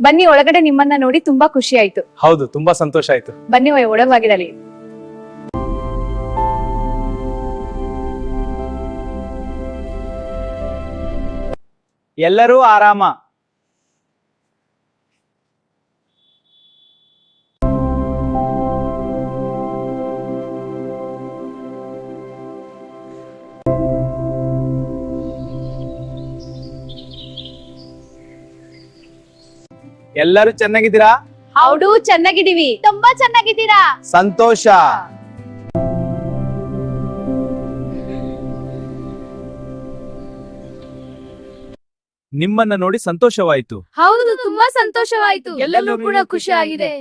ಬನ್ನಿ, ಒಳಗಡೆ ನಿಮ್ಮನ್ನ ನೋಡಿ ತುಂಬಾ ಖುಷಿ ಆಯ್ತು. ಹೌದು, ತುಂಬಾ ಸಂತೋಷ ಆಯ್ತು. ಬನ್ನಿ, ಒಳವಾಗಿರಲಿ. ಎಲ್ಲರೂ ಆರಾಮ. ಎಲ್ಲರೂ ಚೆನ್ನಾಗಿದ್ದೀರಾ? ಹೌದು, ಚೆನ್ನಾಗಿದ್ದೀವಿ. ತುಂಬಾ ಚೆನ್ನಾಗಿದ್ದೀರಾ? ಸಂತೋಷ. ನಿಮ್ಮನ್ನ ನೋಡಿ ಸಂತೋಷವಾಯಿತು. ಹೌದು, ತುಂಬಾ ಸಂತೋಷವಾಯ್ತು. ಎಲ್ಲರೂ ಕೂಡ ಖುಷಿ ಆಗಿದೆ.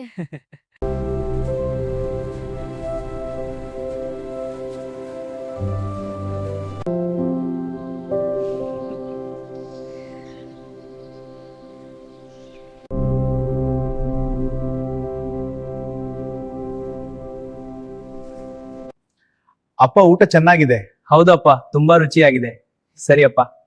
ಅಪ್ಪ, ಊಟ ಚೆನ್ನಾಗಿದೆ. ಹೌದಪ್ಪ, ತುಂಬಾ ರುಚಿಯಾಗಿದೆ. ಸರಿಯಪ್ಪ.